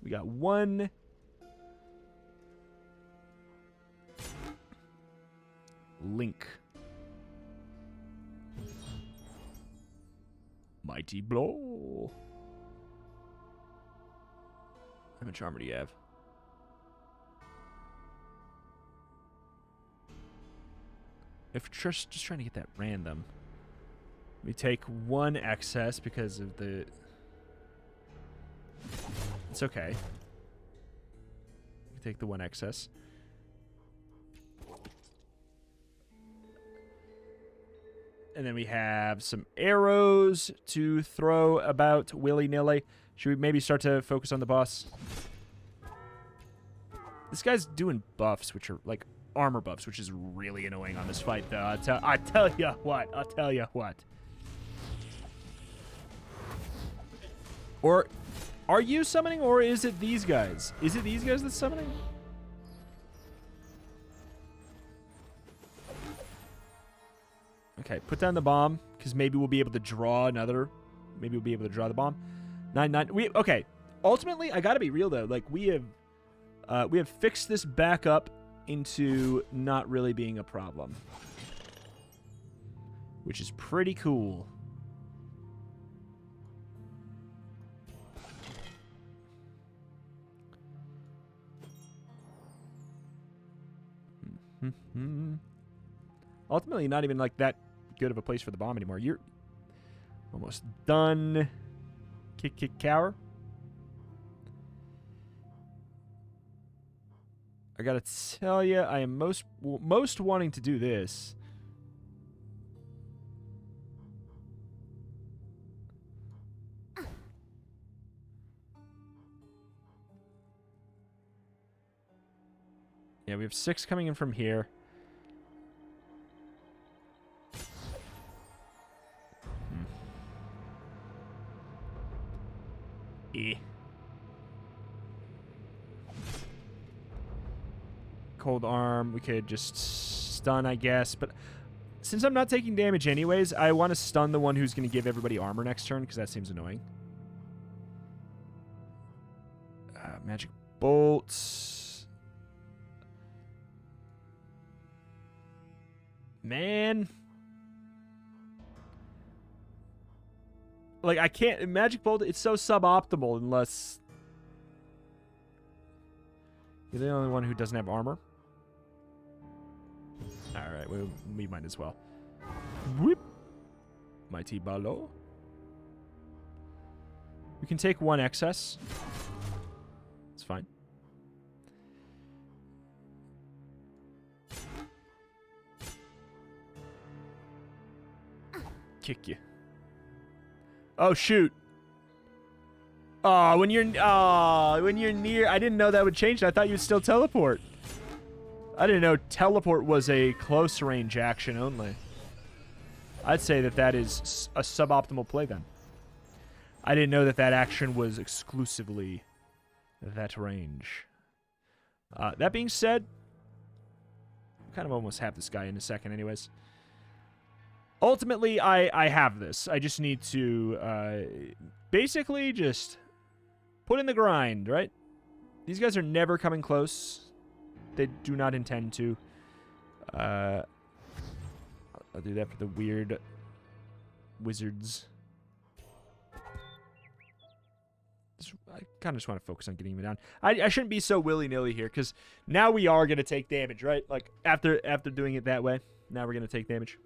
We got 1. Link. Mighty blow. How much armor do you have? If just trying to get that random. We take 1 excess because of the... It's okay. We take the 1 excess. And then we have some arrows to throw about willy-nilly. Should we maybe start to focus on the boss? This guy's doing buffs, which are like armor buffs, which is really annoying on this fight, though. I tell you what. I'll tell you what. Or are you summoning, or is it these guys? Is it these guys that's summoning? Okay, put down the bomb, because maybe we'll be able to draw another. Maybe we'll be able to draw the bomb. 9-9. Okay. Ultimately, I gotta be real though. Like we have fixed this back up into not really being a problem, which is pretty cool. Ultimately, not even like that good of a place for the bomb anymore. You're almost done. Kick, kick, cower. I gotta tell you, I am most wanting to do this. Yeah, we have 6 coming in from here. Cold arm. We could just stun, I guess. But since I'm not taking damage anyways, I want to stun the one who's going to give everybody armor next turn, because that seems annoying. Magic bolts. Man. Like, I can't... Magic bolt, it's so suboptimal unless... You're the only one who doesn't have armor. Alright, we might as well. Whip. Mighty Balo. We can take 1 excess. It's fine. Kick you. Oh, shoot. Oh, when you're near, I didn't know that would change. I thought you'd still teleport. I didn't know teleport was a close range action only. I'd say that that is a suboptimal play then. I didn't know that that action was exclusively that range. That being said, I kind of almost have this guy in a second anyways. Ultimately, I have this. I just need to basically just put in the grind, right? These guys are never coming close. They do not intend to. I'll do that for the weird wizards. I kind of just want to focus on getting him down. I shouldn't be so willy-nilly here, because now we are going to take damage, right? Like, after doing it that way, now we're going to take damage.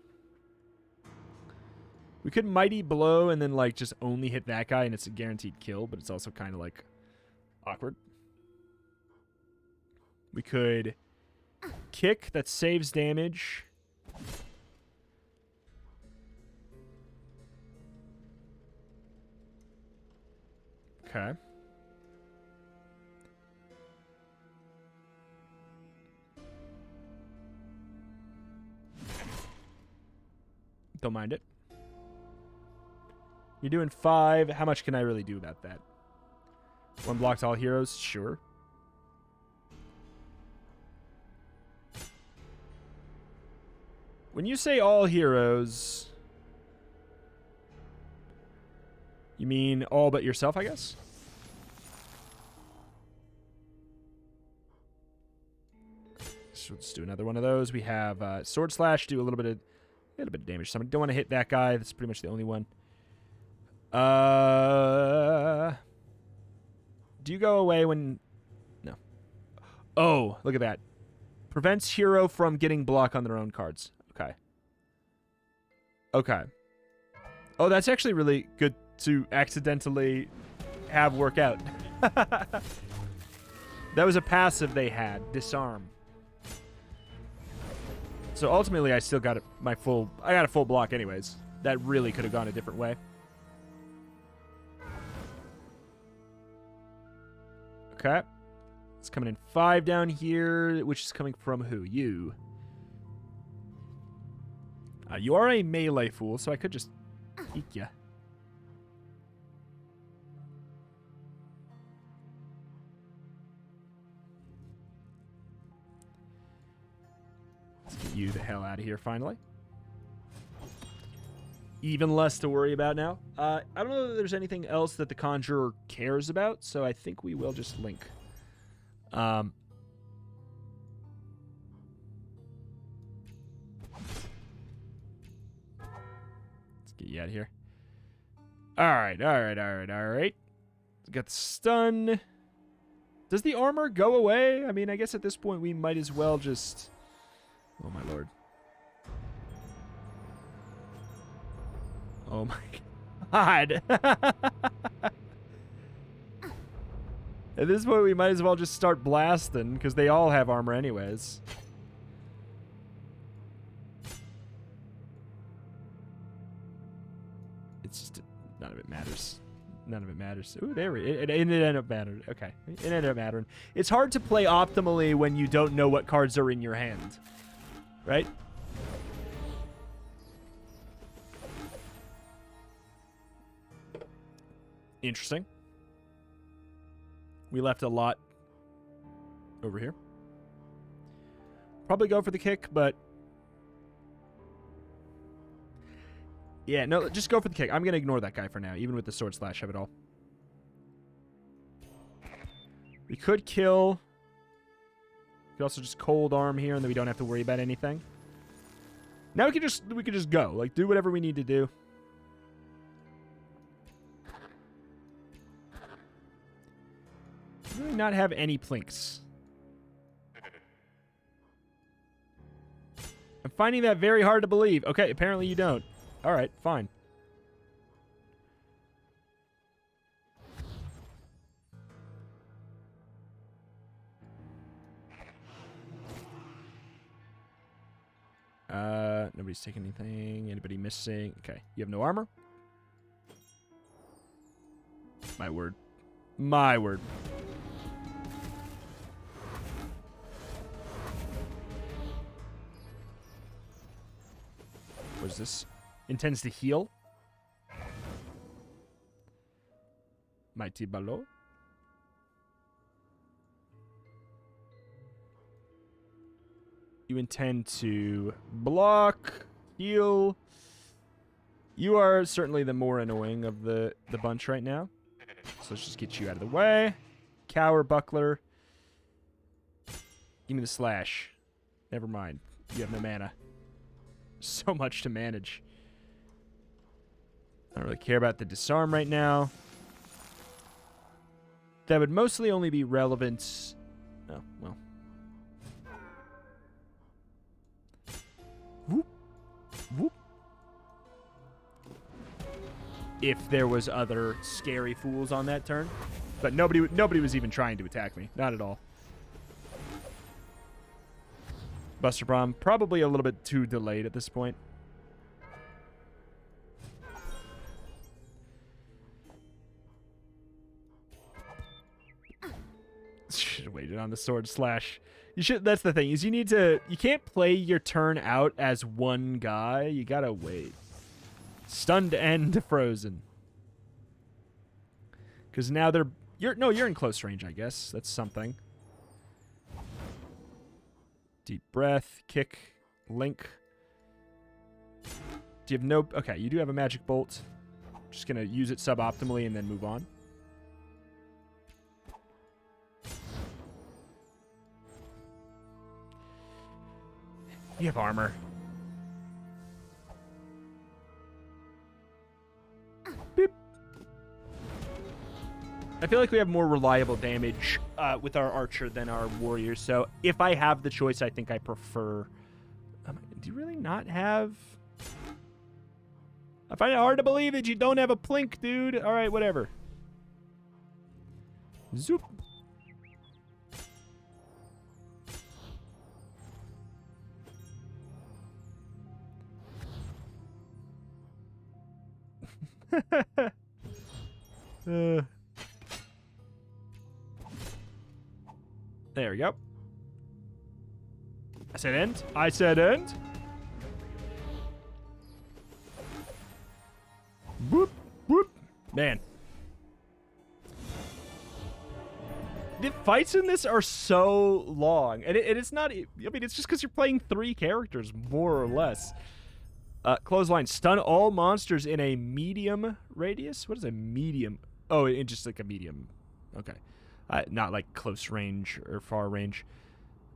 We could Mighty Blow and then, like, just only hit that guy, and it's a guaranteed kill, but it's also kind of, like, awkward. We could kick, that saves damage. Okay. Don't mind it. You're doing 5. How much can I really do about that? 1 block to all heroes? Sure. When you say all heroes, you mean all but yourself, I guess? So let's do another one of those. We have Sword Slash, do a little bit of damage. Somebody don't want to hit that guy. That's pretty much the only one. Do you go away when... No. Oh, look at that. Prevents hero from getting block on their own cards. Okay. Okay. Oh, that's actually really good to accidentally have work out. That was a passive they had. Disarm. So ultimately, I still got I got a full block anyways. That really could have gone a different way. Okay. It's coming in 5 down here, which is coming from who? You. You are a melee fool, so I could just eek ya. Let's get you the hell out of here, finally. Even less to worry about now. I don't know that there's anything else that the Conjurer cares about, so I think we will just link. Let's get you out of here. Alright. Got the stun. Does the armor go away? I mean, I guess at this point we might as well just... Oh, my lord. Oh, my God. At this point, we might as well just start blasting, because they all have armor anyways. It's just... None of it matters. None of it matters. Ooh, there we... It ended up mattering. Okay. It ended up mattering. It's hard to play optimally when you don't know what cards are in your hand. Right? Interesting. We left a lot over here. Probably go for the kick, but... Yeah, no, just go for the kick. I'm going to ignore that guy for now, even with the sword slash of it all. We could kill... We could also just cold arm here, and then we don't have to worry about anything. Now we could just go. Like, do whatever we need to do. Really not have any plinks. I'm finding that very hard to believe. Okay, apparently you don't. Alright, fine. Nobody's taking anything. Anybody missing? Okay, you have no armor? My word. My word. What is this? Intends to heal? Mighty Balo? You intend to block, heal. You are certainly the more annoying of the bunch right now. So let's just get you out of the way. Cower, buckler. Give me the slash. Never mind. You have no mana. So much to manage. I don't really care about the disarm right now. That would mostly only be relevant... Oh, well. Whoop. Whoop. If there was other scary fools on that turn. But nobody was even trying to attack me. Not at all. Buster Bomb, probably a little bit too delayed at this point. Should have waited on the sword slash. You should. That's the thing, is you need to... You can't play your turn out as one guy. You gotta wait. Stunned and frozen. Because now they're... You're in close range, I guess. That's something. Deep breath, kick, link. Do you have no... Okay, you do have a magic bolt. Just going to use it suboptimally and then move on. You have armor. Beep. I feel like we have more reliable damage with our archer than our warrior. So if I have the choice, I think I prefer... do you really not have... I find it hard to believe that you don't have a plink, dude. All right, whatever. Zoop. There we go. I said end. I said end. Whoop, whoop. Man. The fights in this are so long. And it's not... I mean, it's just because you're playing 3 characters, more or less. Clothesline. Stun all monsters in a medium radius? What is a medium? Oh, it's just like a medium. Okay. Not like close range or far range.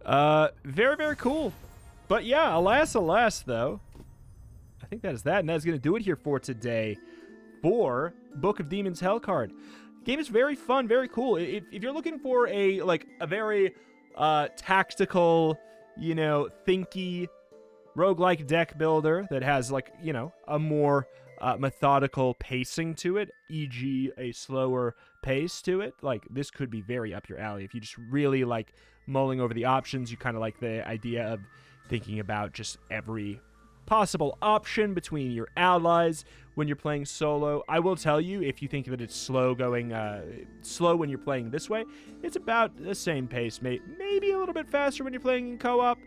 Very, very cool. But yeah, alas, though. I think that is that. And that is going to do it here for today for Book of Demons Hellcard. Game is very fun, very cool. If you're looking for a very tactical, thinky roguelike deck builder that has a more methodical pacing to it, e.g. a slower pace to it, this could be very up your alley. If you just really like mulling over the options, you kind of like the idea of thinking about just every possible option between your allies when you're playing solo. I will tell you, if you think that it's slow when you're playing this way, it's about the same pace, maybe a little bit faster when you're playing in co-op.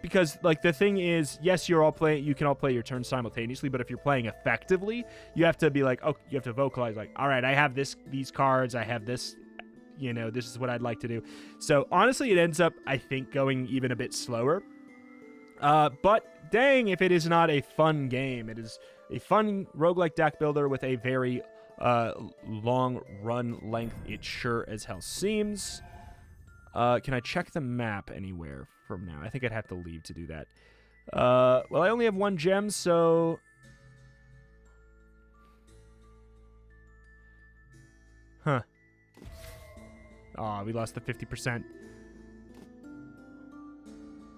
Because the thing is, yes, you can all play your turn simultaneously, but if you're playing effectively, you have to be you have to vocalize all right, I have these cards, I have this, this is what I'd like to do. So honestly, it ends up, I think, going even a bit slower. But dang, if it is not a fun game. It is a fun roguelike deck builder with a very long run length. It sure as hell seems. Can I check the map anywhere from now? I think I'd have to leave to do that. Well, I only have 1 gem, so... Huh. Aw, we lost the 50%.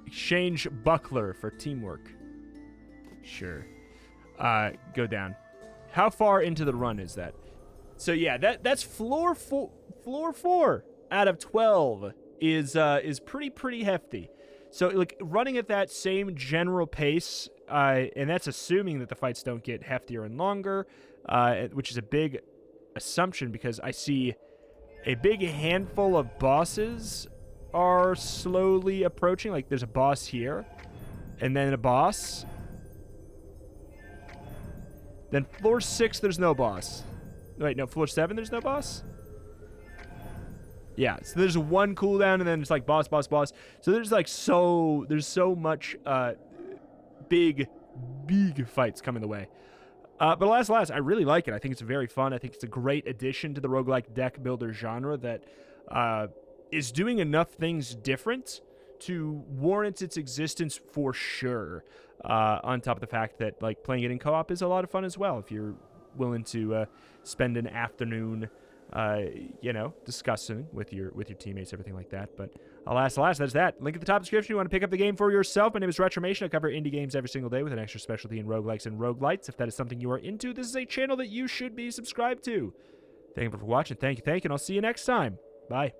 Exchange buckler for teamwork. Sure. Go down. How far into the run is that? So yeah, that's floor 4 out of 12 is pretty hefty. So running at that same general pace, and that's assuming that the fights don't get heftier and longer, which is a big assumption because I see a big handful of bosses are slowly approaching. There's a boss here, and then a boss. Then floor 6, there's no boss. Wait, no, floor 7, there's no boss? Yeah, so there's 1 cooldown, and then it's boss, boss, boss. So there's there's so much big fights coming the way. But alas, I really like it. I think it's very fun. I think it's a great addition to the roguelike deck builder genre that is doing enough things different to warrant its existence for sure. On top of the fact that playing it in co-op is a lot of fun as well if you're willing to spend an afternoon discussing with your teammates, everything like that. But alas, that's that. Link at the top of the description. You want to pick up the game for yourself. My name is Retromation. I cover indie games every single day with an extra specialty in roguelikes and roguelites. If that is something you are into, this is a channel that you should be subscribed to. Thank you for watching. Thank you, and I'll see you next time. Bye.